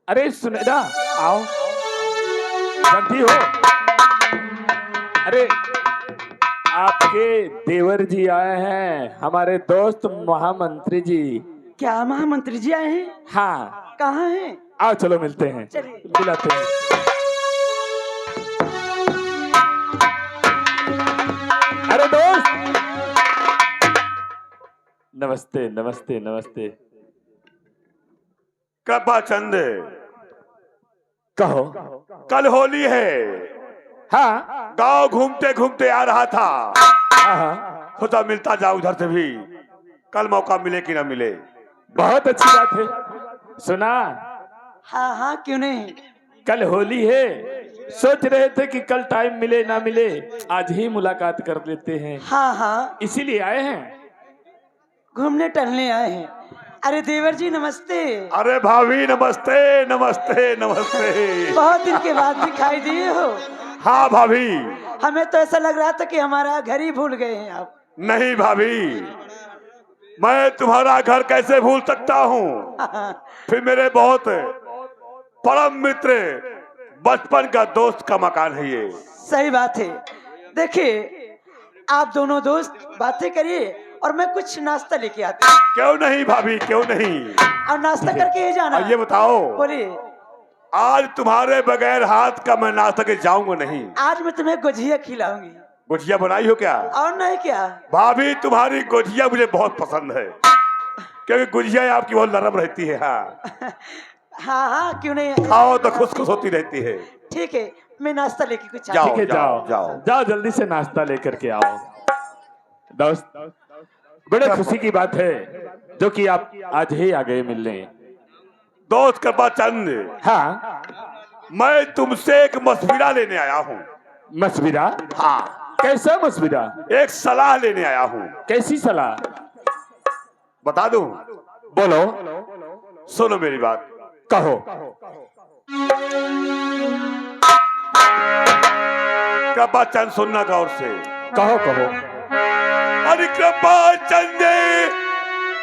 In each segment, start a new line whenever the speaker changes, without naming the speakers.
अरे सुनेरा, आओ। जानती हो, अरे आपके देवर जी आए हैं, हमारे दोस्त महामंत्री जी।
क्या महामंत्री जी आए हैं?
हाँ,
कहाँ हैं?
आओ चलो मिलते हैं,
चलिए।
बुलाते हैं। अरे दोस्त, नमस्ते नमस्ते नमस्ते।
कृपा चंद,
कहो।
कल होली है।
हाँ
गांव घूमते घूमते आ रहा था,
हाँ हाँ,
सोचा मिलता जाऊं उधर से भी, कल मौका मिले कि ना मिले।
बहुत अच्छी बात है। सुना,
हाँ हाँ, क्यों नहीं।
कल होली है, सोच रहे थे कि कल टाइम मिले ना मिले, आज ही मुलाकात कर लेते हैं,
हाँ हाँ,
इसीलिए आए हैं।
घूमने टहलने आए हैं। अरे देवर जी नमस्ते।
अरे भाभी नमस्ते नमस्ते नमस्ते।
बहुत दिन के बाद दिखाई दिए हो।
हाँ भाभी।
हमें तो ऐसा लग रहा था कि हमारा घर ही भूल गए हैं आप।
नहीं भाभी, मैं तुम्हारा घर कैसे भूल सकता हूँ। फिर मेरे बहुत परम मित्र, बचपन का दोस्त का मकान है ये।
सही बात है। देखिए, आप दोनों दोस्त बातें करिए और मैं कुछ नाश्ता लेके आती हूँ।
क्यों नहीं भाभी, क्यों नहीं।
और नाश्ता करके ही जाना।
ये बताओ,
बोलिए।
आज तुम्हारे बगैर हाथ का मैं नाश्ता के जाऊंगा नहीं।
आज मैं तुम्हें गुजिया खिलाऊंगी।
गुजिया बनाई हो क्या?
और नहीं क्या।
भाभी तुम्हारी गुजिया मुझे बहुत पसंद है, क्योंकि गुजिया आपकी बहुत नरम रहती है। हाँ
हाँ हाँ, क्यों नहीं।
खाओ तो खुश खुश होती रहती है।
ठीक है, मैं नाश्ता लेके कुछ
जाओ,
ठीक है, जाओ
जाओ।
जाओ जल्दी से नाश्ता लेकर के आओ। दोस्त, बड़े खुशी की बात है जो कि आप आज ही आ गए मिलने।
दोस्त कृपा चंद,
हाँ,
मैं तुमसे एक मशविरा लेने आया हूँ।
मशविरा?
हाँ,
कैसा मशविरा?
एक सलाह लेने आया हूँ।
कैसी सलाह?
बता दूं?
बोलो।
सुनो मेरी बात।
कहो।
कृपा चंद सुनना गौर से।
कहो कहो।
अरे कृपा चंद,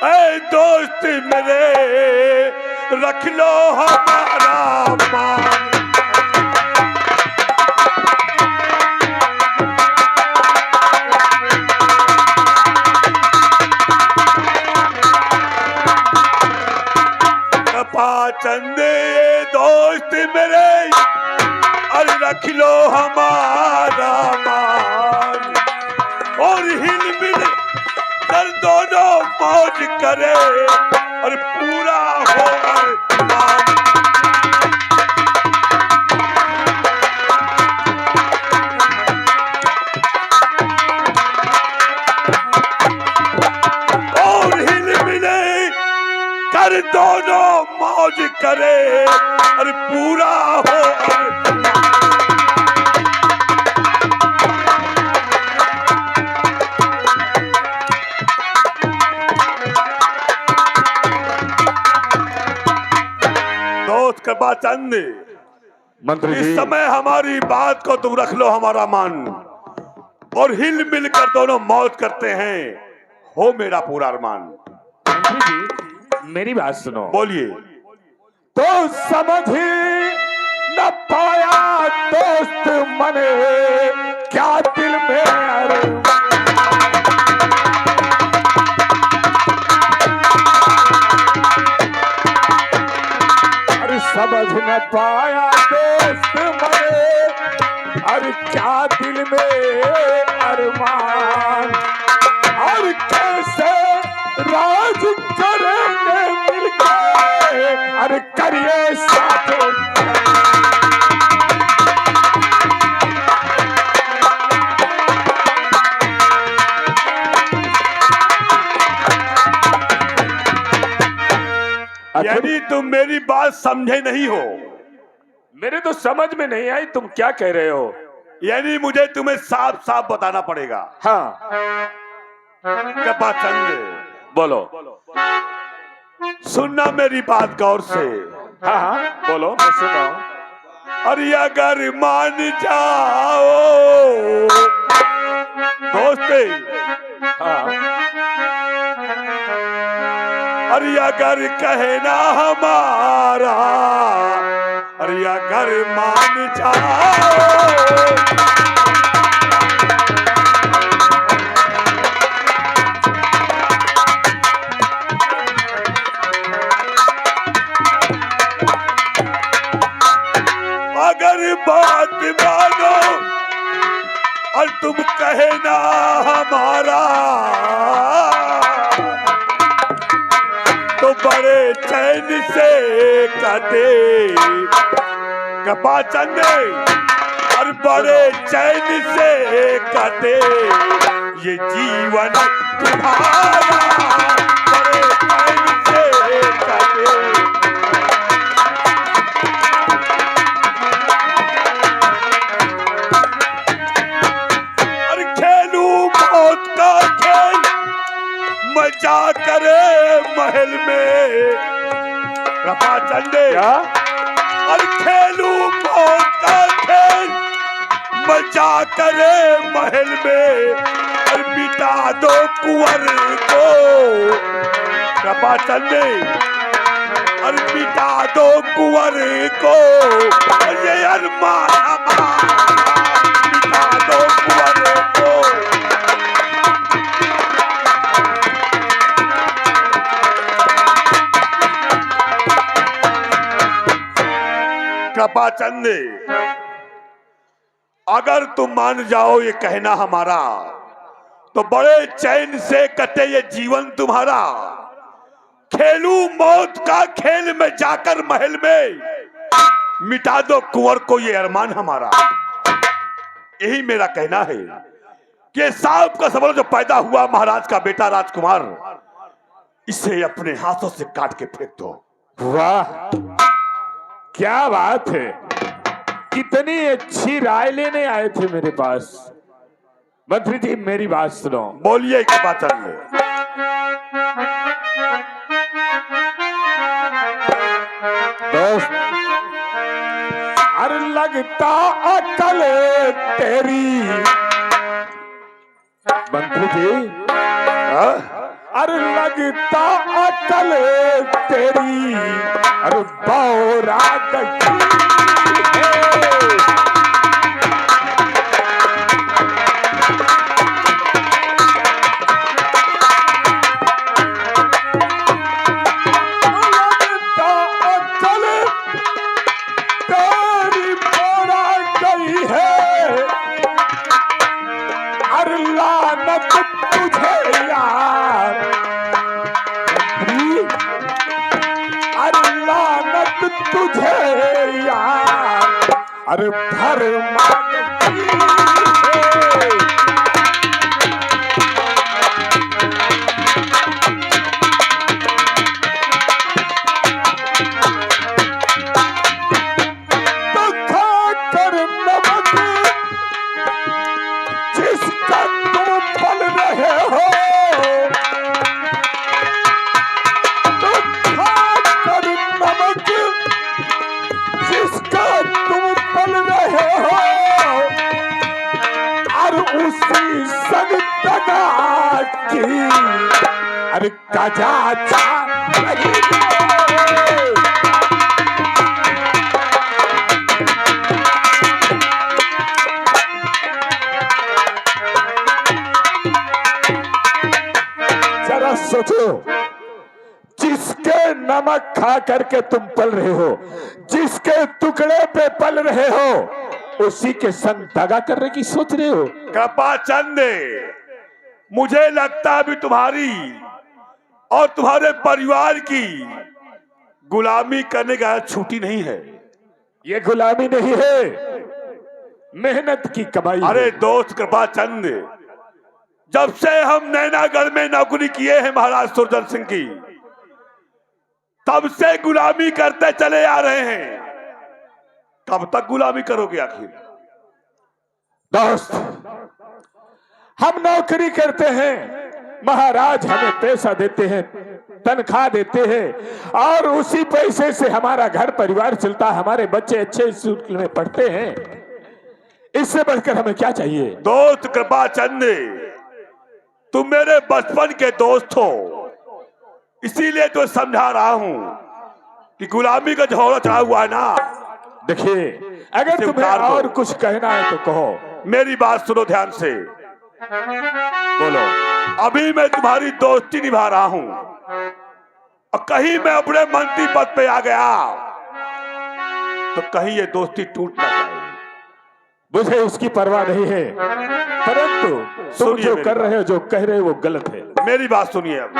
ऐ दोस्त मेरे, रख लो हमारा मान। कृपा चंद दोस्त मेरे, अरे रख लो हमारा मान, और हिल मिल कर दोनों मौज करे, और पूरा हो अरमान। और हिल मिले कर दोनों मौज करे, और पूरा हो अरमान। दोस्त कृपा चंद,
मंत्री
इस
जी,
समय हमारी बात को तुम रख लो हमारा मान, और हिल मिल कर दोनों मौज करते हैं, हो मेरा पूरा अरमान।
मंत्री जी, मेरी बात सुनो।
बोलिए।
तो समझ ही न पाया दोस्त मने, क्या दिल में अरमान। अरे समझ न पाया दोस्त मने, अरे क्या दिल में अरमान। और कैसे राज करेंगे मिलके, अरे करिए साथों।
यानी तुम मेरी बात समझे नहीं हो।
मेरे तो समझ में नहीं आई तुम क्या कह रहे हो।
यानी मुझे तुम्हें साफ साफ बताना पड़ेगा।
हाँ,
कृपा चंद,
बोलो।
सुनना मेरी बात गौर से।
हाँ हाँ, बोलो, मैं सुन रहा हूँ।
अरे अगर मान जाओ दोस्ते,
हाँ,
अरे अगर कहना हमारा, बचाओ। अगर बात मानो और तुम कहना हमारा, तो बड़े चैन से कटे कृपा चंदे, और बड़े चैन से कटे ये जीवन तुम्हारा, बड़े चैन से कटे। और खेलू मौत का खेल मजा करे महल में कृपा चंदे, और खेलू मौत का खेल मजा करे महल में, और मिटा दो कुंवर को कृपा चंदे, और मिटा दो कुंवर को, और ये अरमान हमारा मिटा दो कुंवर को। कृपा चंदे, अगर तुम मान जाओ ये कहना हमारा, तो बड़े चैन से कटे ये जीवन तुम्हारा। खेलू मौत का खेल में जाकर महल में, मिटा दो कुंवर को ये अरमान हमारा। यही मेरा कहना है कि सांप का सबल जो पैदा हुआ महाराज का बेटा राजकुमार, इसे अपने हाथों से काट के फेंक दो।
वाह, क्या बात है, कितनी अच्छी राय लेने आए थे मेरे पास। मंत्री जी मेरी बात सुनो।
बोलिए कृपा चंद।
दोस्त, अरे लगता अकल तेरी मंत्री जी, अरे लगता अकल तेरी, अरे बौरा गई तुझे यार, अरे भर तो खा कर नमक जिसका तुम पल रहे हो, तो खा कर नमक जिसका तुम पल रहे हो, और उसी संग दगा की अरे कजा चा रही हो। जरा सोचो, जिसके नमक खा करके तुम पल रहे हो, जिसके टुकड़े पे पल रहे हो, उसी के संग दगा करने की सोच रहे हो।
कृपा चंद, मुझे लगता है भी तुम्हारी और तुम्हारे परिवार की गुलामी करने का छुट्टी नहीं है।
ये गुलामी नहीं है, मेहनत की कमाई।
अरे दोस्त कृपा चंद, जब से हम नैनागढ़ में नौकरी किए हैं महाराज सुरजन सिंह की, तब से गुलामी करते चले आ रहे हैं। कब तक गुलामी करोगे आखिर?
दोस्त, हम नौकरी करते हैं, महाराज हमें पैसा देते हैं, तनख्वाह देते हैं, और उसी पैसे से हमारा घर परिवार चलता है, हमारे बच्चे अच्छे स्कूल में पढ़ते हैं। इससे बढ़कर हमें क्या चाहिए?
दोस्त कृपा चंद, तुम मेरे बचपन के दोस्त हो, इसीलिए तो समझा रहा हूं कि गुलामी का झोला चढ़ा हुआ है ना,
देखिए, अगर
इसे
तुम्हें
उतार दो।
और कुछ कहना है तो कहो।
मेरी बात सुनो ध्यान से। बोलो। अभी मैं तुम्हारी दोस्ती निभा रहा हूं और कहीं मैं अपने मंत्री पद पे आ गया तो कहीं ये दोस्ती टूट ना जाए।
मुझे उसकी परवाह नहीं है, परंतु तुम
सुनिए
जो
मेरी
कर रहे हो, जो कह रहे हो वो गलत है।
मेरी बात सुनिए अब।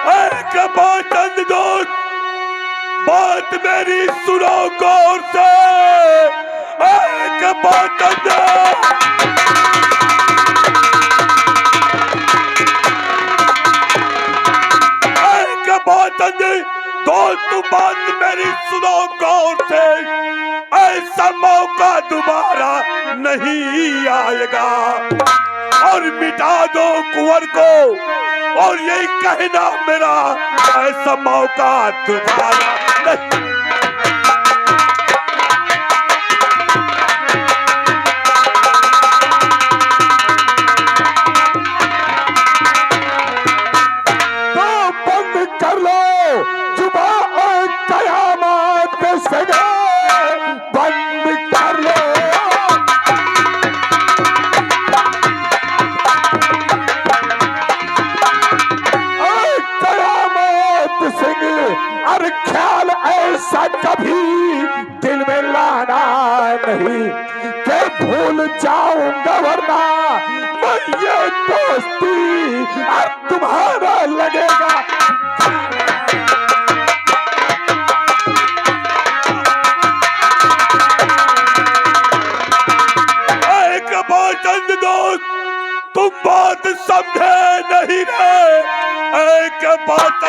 एक बात दोस्त, बात मेरी सुनो गौर से। एक बात दोस्त, बात मेरी सुनो गौर से। ऐसा मौका दोबारा नहीं आएगा और मिटा दो कुंवर को और यही कहना मेरा, ऐसा मौका दोबारा नहीं।
तो बंद कर लो जुबान और कयामत से बंद कर लो। और ख्याल ऐसा कभी दिल में लाना नहीं कि भूल जाऊंगा, वरना मैं ये दोस्ती और तुम्हारा लगेगा।
एक बात दोस्त, तुम बात समझे नहीं रे। एक बात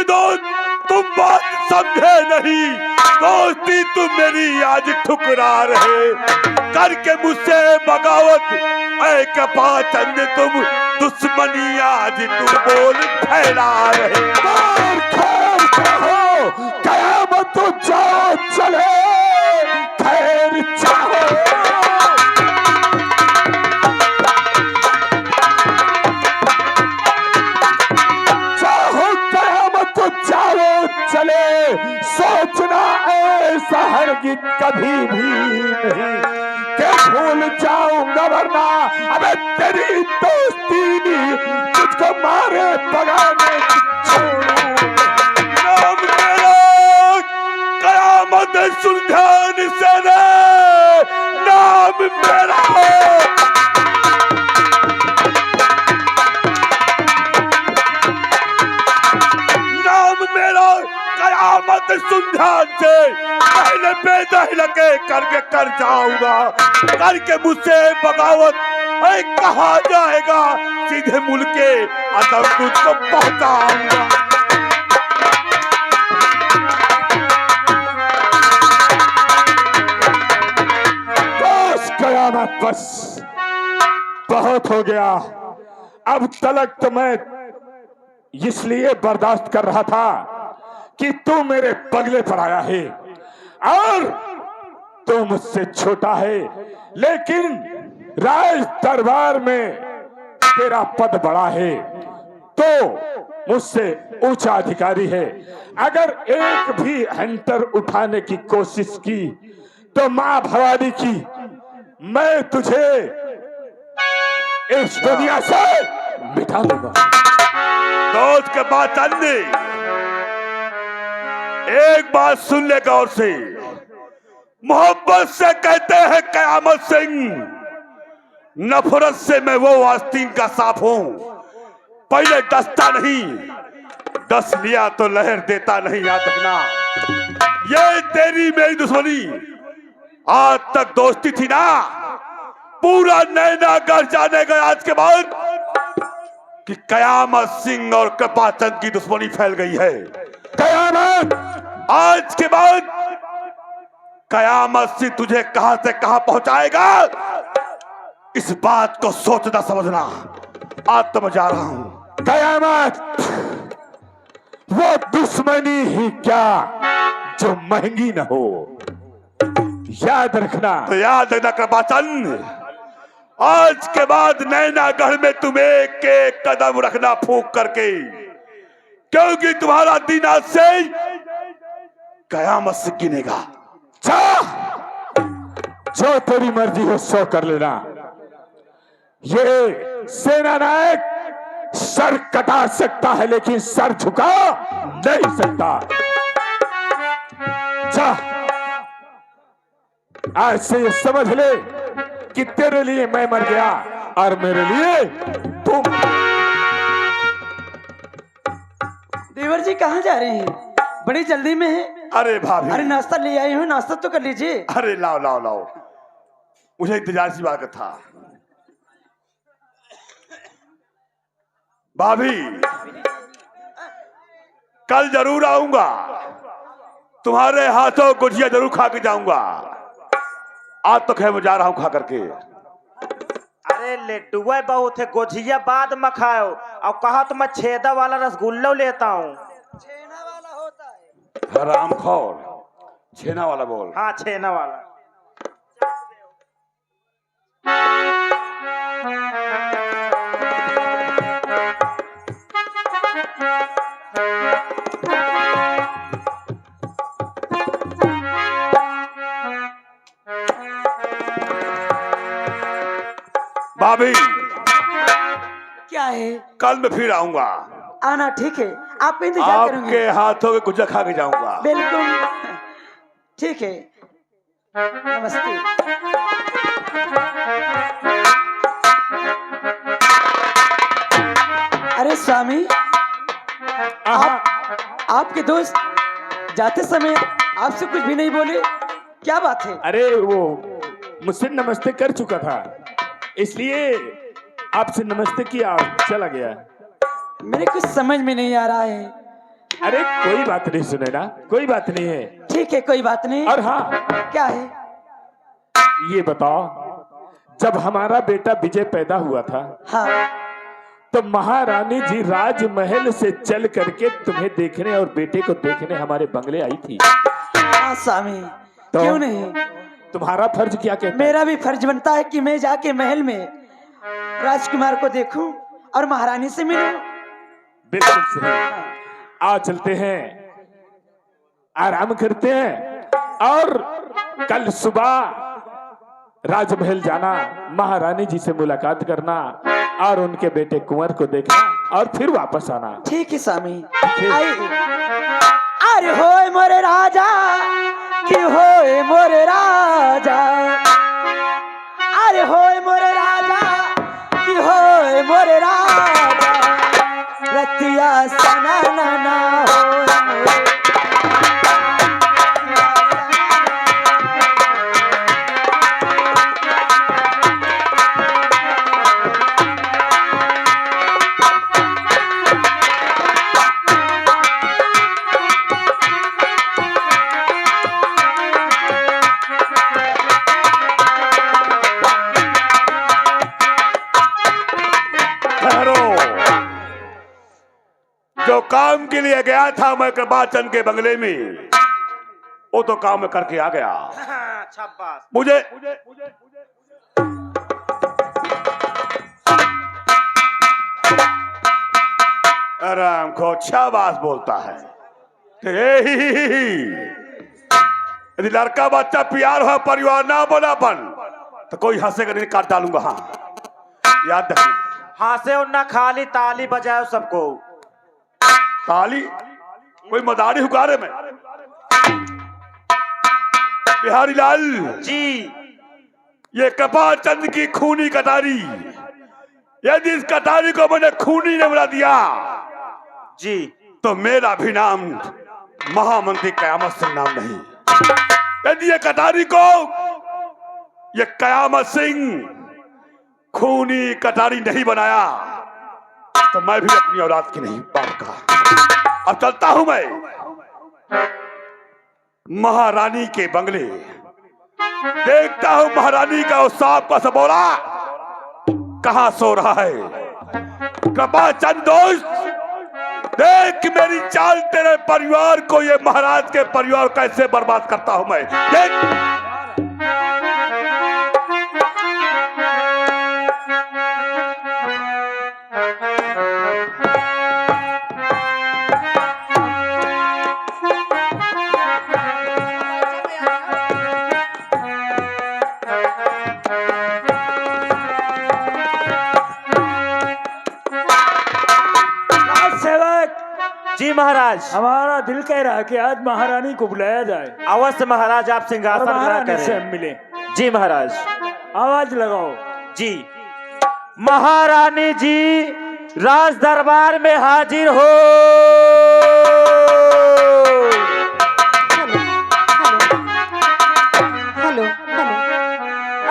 दोस्त, तुम बात समझे नहीं। दोस्ती तुम मेरी आज ठुकरा रहे करके मुझसे बगावत। एक बात तुम दुश्मनी आज तुम बोल फैला रहे।
कयामत तो जाओ चले, खैर चाहो। जाओ चले, सोचना ऐसा हरगिज़ कभी भी नहीं कि भूल जाऊंगा, वरना अबे तेरी दोस्ती तुझको मारे बगैर मैं छोड़ूं।
नाम मेरा कयामत सुन ध्यान से रे। नाम मेरा कयामत सुन ध्यान से। पहले बेदखल के करके कर जाऊंगा, करके मुझसे बगावत कहा जाएगा। सीधे मुल्के अदम तुझको पहुंचाऊंगा।
बस कयामत, बस बहुत हो गया। अब तलक तो मैं इसलिए बर्दाश्त कर रहा था कि तू मेरे बगले पर आया है और तू मुझसे छोटा है, लेकिन राज दरबार में तेरा पद बड़ा है, तो मुझसे ऊंचा अधिकारी है। अगर एक भी हंटर उठाने की कोशिश की तो मां भवानी की मैं तुझे इस दुनिया से मिटा दूंगा।
दोस्त के बात अन्य एक बात सुन ले गौर से। मोहब्बत से कहते हैं कयामत सिंह, नफरत से मैं वो आस्तीन का सांप हूं। पहले डसता नहीं, डस लिया तो लहर देता नहीं। याद रखना, ये तेरी मेरी दुश्मनी आज तक दोस्ती थी ना, पूरा नैना गढ़ जाने गया आज के बाद कि कयामत सिंह और कृपाचंद की दुश्मनी फैल गई है।
कयामत,
आज के बाद कयामत सिंह तुझे कहां से कहां पहुंचाएगा, इस बात को सोचना समझना। आज तो मैं जा रहा हूं।
कयामत वो दुश्मनी ही क्या जो महंगी न हो, याद रखना।
तो याद रखना कृपाचंद, आज के बाद नैनागढ़ में तुम एक एक कदम रखना फूंक करके, क्योंकि तुम्हारा दिन आज से कयामत से गिनेगा।
जो तेरी मर्जी हो सो कर लेना। ये सेना नायक सर कटा सकता है लेकिन सर झुका नहीं सकता। जा, आज से ये समझ ले कि तेरे लिए मैं मर गया और मेरे लिए तुम।
देवर जी कहाँ जा रहे हैं? बड़ी जल्दी में है।
अरे भाभी,
अरे नाश्ता ले आई हूँ, नाश्ता तो कर लीजिए।
अरे लाओ लाओ लाओ, मुझे इंतजार सी बात का था। भाभी, कल जरूर आऊंगा, तुम्हारे हाथों गुजिया जरूर खा के जाऊंगा। आज तो खैर मैं जा रहा हूं खा करके।
अरे लड्डुआ बहुत है, गोझिया बाद में खाओ। और कहा तो मैं छेदा वाला रसगुल्ला लेता हूँ।
छेना वाला होता है।
हरामखोर, छेना वाला बोल।
हाँ, छेना वाला।
भाभी,
क्या है?
कल मैं फिर आऊंगा,
आना, ठीक है, आपका इंतजार करूंगी।
आपके हाथों के गुजिया खा के जाऊंगा।
बिल्कुल ठीक है। नमस्ते। अरे स्वामी, आपके दोस्त जाते समय आपसे कुछ भी नहीं बोले, क्या बात है?
अरे वो मुझसे नमस्ते कर चुका था, इसलिए आपसे नमस्ते किया, चला गया।
मेरे कुछ समझ में नहीं आ रहा है।
अरे कोई बात नहीं, सुने ना, कोई बात नहीं है।
ठीक है, कोई बात नहीं।
और हाँ,
क्या है?
ये बताओ, जब हमारा बेटा विजय पैदा हुआ था,
हाँ,
तो महारानी जी राजमहल से चल करके तुम्हें देखने और बेटे को देखने हमारे बंगले आई थी।
हाँ स्वामी,
तो
क्यों नहीं?
तुम्हारा फर्ज क्या कहता है?
मेरा भी फर्ज बनता है कि मैं जाके महल में राजकुमार को देखूं और महारानी से मिलूं।
बिल्कुल सही। आओ चलते हैं, आराम करते हैं और कल सुबह राजमहल जाना, महारानी जी से मुलाकात करना और उनके बेटे कुंवर को देखना और फिर वापस आना।
ठीक है स्वामी, आइए। अरे होए मोरे राजा कि होए मोरे राजा, अरे होए मोरे राजा कि होए मोरे राजा, रतिया सना ना हो।
जो काम के लिए गया था मैं कृपाचंद के बंगले में, वो तो काम में करके आ गया।
शाबाश।
मुझे आराम को शाबाश बोलता है। यदि लड़का बच्चा प्यार हो, परिवार ना बनापन, तो कोई हंसेगा नहीं, काट डालूंगा। हाँ, याद रखना।
हंसे और ना खाली ताली बजाओ सबको।
ताली? कोई मदारी हुकारे में? बिहारी लाल
जी,
ये कृपाचंद की खूनी कटारी, यदि इस कटारी को मैंने खूनी ने बना दिया
जी,
तो मेरा भी नाम महामंत्री कयामत सिंह नाम नहीं। यदि ये कटारी को ये कयामत सिंह खूनी कटारी नहीं बनाया, तो मैं भी अपनी औलाद की नहीं बाप का। अब चलता हूं मैं महारानी के बंगले, देखता हूं महारानी का उस सांप का सबोला कहां सो रहा है। कृपाचंद दोस्त, देख मेरी चाल, तेरे परिवार को, ये महाराज के परिवार कैसे बर्बाद करता हूं मैं, देख।
जी महाराज।
हमारा दिल कह रहा है कि आज महारानी को बुलाया जाए
अवश्य महाराज, आप
और
सिंहासन ग्रहण
महारानी से
करें।
हम मिले।
जी महाराज।
आवाज लगाओ।
जी महारानी जी राज दरबार में हाजिर हो।
हेलो हेलो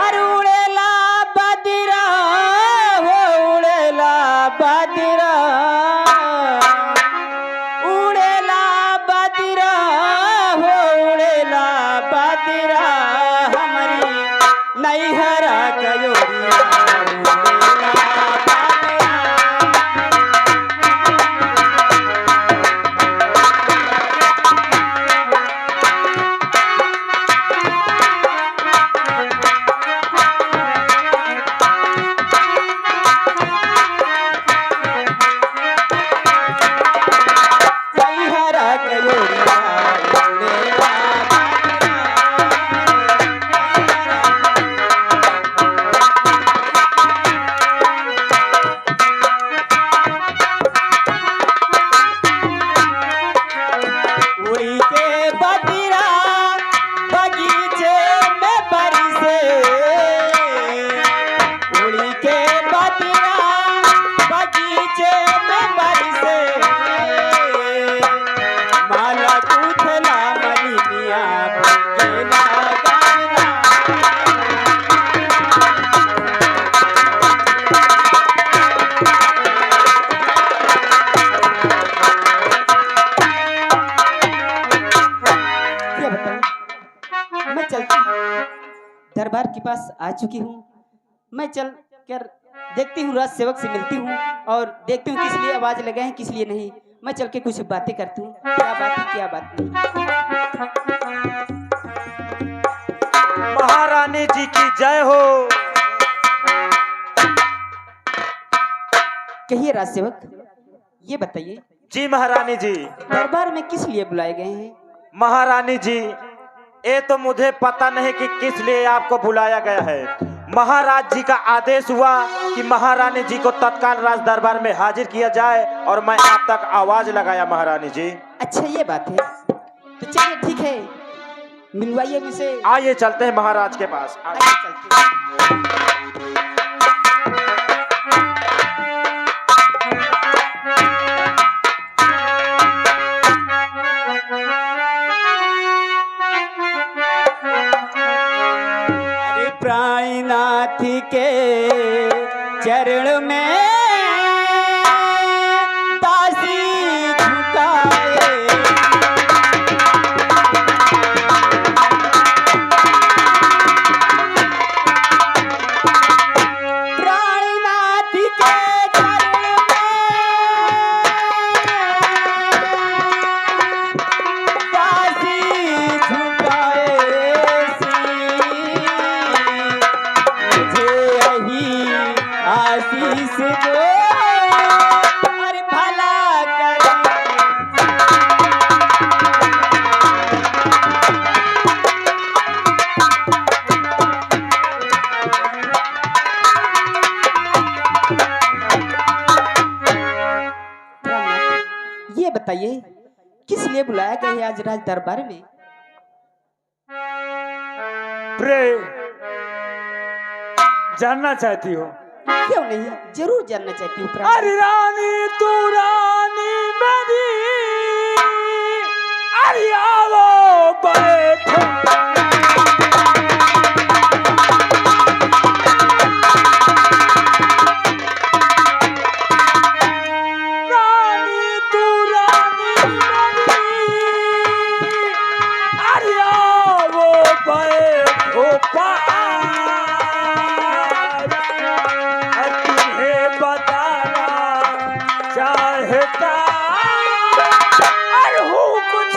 अरे उड़ेला बदिरा हो उड़ेला बदिरा उड़ेला बदिरा हो उड़ेला बदिरा हमारी नैहरा कयोरिया दरबार के पास आ चुकी हूँ। मैं चल कर देखती हूँ, राज सेवक से मिलती हूँ और देखती हूँ किस लिए आवाज लगाए हैं, किस लिए नहीं। मैं चल के कुछ बातें करती हूँ, क्या बात है क्या बात नहीं।
महारानी जी की जय हो।
कहिए राज सेवक, ये बताइए
जी महारानी जी।
दरबार में किस लिए बुलाए गए हैं?
महारानी जी ये तो मुझे पता नहीं कि किस लिए आपको बुलाया गया है। महाराज जी का आदेश हुआ कि महारानी जी को तत्काल राज दरबार में हाजिर किया जाए और मैं आप तक आवाज लगाया महारानी जी।
अच्छा ये बात है, तो चलिए ठीक है, मिलवाइए मुझसे।
आइए चलते हैं महाराज के पास।
आइए चलते हैं। प्राणनाथ के चरण में दासी झुकाए, प्राणनाथ के चरण में दासी झुकाए आशीष दो और भला करे। ये बताइए किस लिए बुलाया गया है आज राज दरबार में?
जानना चाहती हो?
क्यों नहीं, जरूर जानना चाहती हूँ।
अरे रानी तू रानी मेरी, अरे आओ बैठो। रानी तू रानी मेरी, अरे आओ बैठो चाहता हूँ कुछ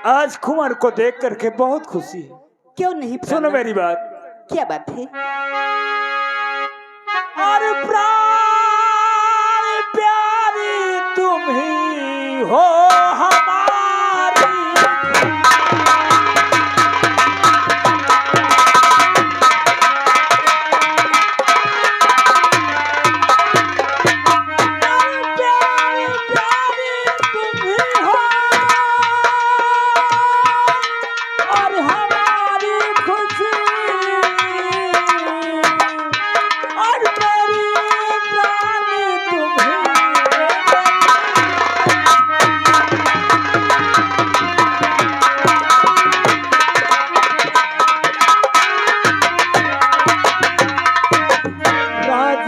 आज कुंवर को देख करके बहुत खुशी है।
क्यों नहीं?
सुनो मेरी बात।
क्या बात है?
और प्राण प्यारी तुम ही हो हमारी।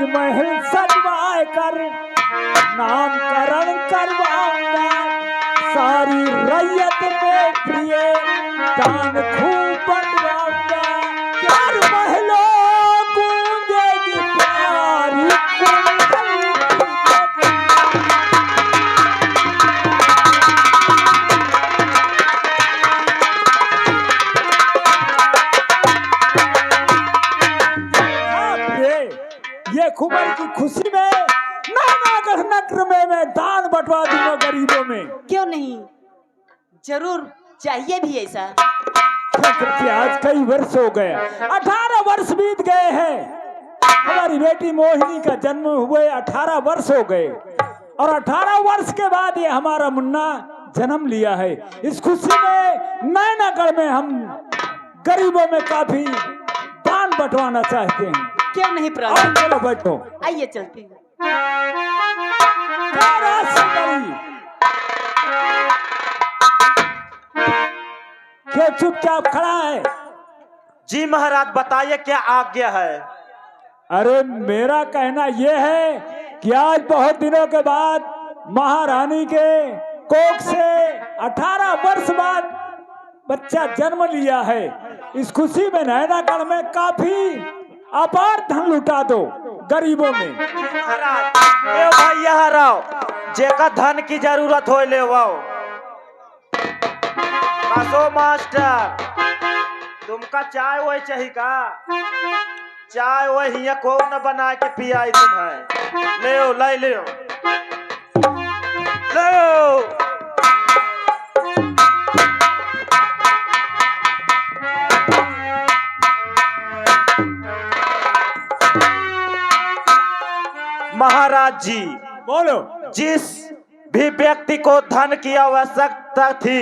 राजमहल सजवाए कर नामकरण करवाऊंगा, सारी रैयत में प्रिय दान खूब बनवाऊंगा, चार महलों गूंजेगी प्यारी कुंडली की। ये खुबर की खुशी में नानागढ़ नगर में मैं दान बंटवा दूंगा गरीबों में।
क्यों नहीं, जरूर चाहिए भी ऐसा।
क्योंकि आज कई वर्ष हो गए, 18 वर्ष बीत गए हैं। हमारी बेटी मोहिनी का जन्म हुए 18 वर्ष हो गए और 18 वर्ष के बाद ये हमारा मुन्ना जन्म लिया है। इस खुशी में नैनागढ़ में हम गरीबों में काफी दान बंटवाना चाहते हैं।
क्यों नहीं
आओ,
प्रधान,
चलो बैठो।
आइए चलते हैं।
क्या रात से करी? क्यों चुपचाप खड़ा है?
जी महाराज बताइए क्या आज्ञा है।
अरे मेरा कहना यह है कि आज बहुत दिनों के बाद महारानी के कोख से 18 वर्ष बाद बच्चा जन्म लिया है। इस खुशी में नैनागढ़ में काफी अपार धन लुटा दो गरीबों में।
महाराज ए भाई यहाँ रहो, जेका धन की जरूरत हो ले वाओ। कासो मास्टर तुमका चाय वही चाहिए का? चाय वही को न बना के पियाई तुम्हें। ले ले ले महाराज जी
बोलो।
जिस भी व्यक्ति को धन की आवश्यकता थी,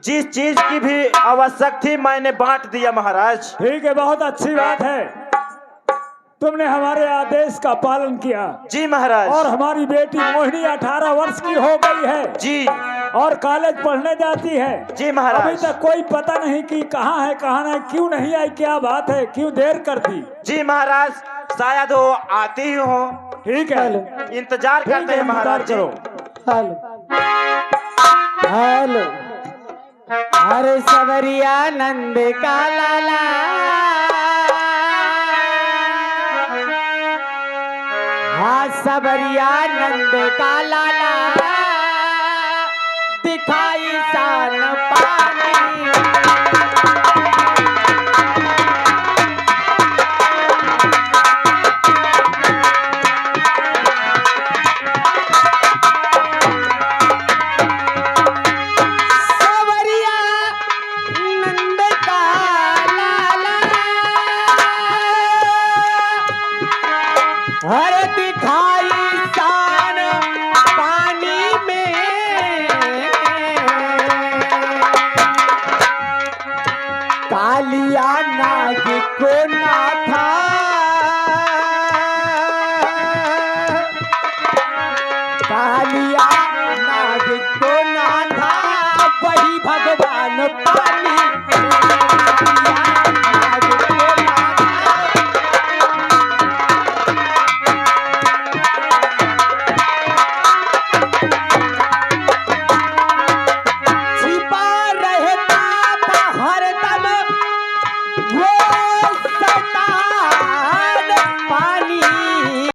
जिस चीज की भी आवश्यक थी, मैंने बांट दिया महाराज।
ठीक है, बहुत अच्छी बात है। तुमने हमारे आदेश का पालन किया।
जी महाराज।
और हमारी बेटी मोहिनी 18 वर्ष की हो गई है
जी
और कॉलेज पढ़ने जाती है।
जी महाराज।
अभी तक कोई पता नहीं कि कहाँ है कहाँ नहीं, क्यों नहीं आई, क्या बात है, क्यों देर कर दी?
जी महाराज, शायद वो आती ही हो।
ठीक है,
इंतजार करते हैं महाराज जी।
हेलो हेलो, अरे सबरिया नंद का लाला, हाँ सबरिया नंद का लाला, दिखाई सान पानी। हर दिखाई सा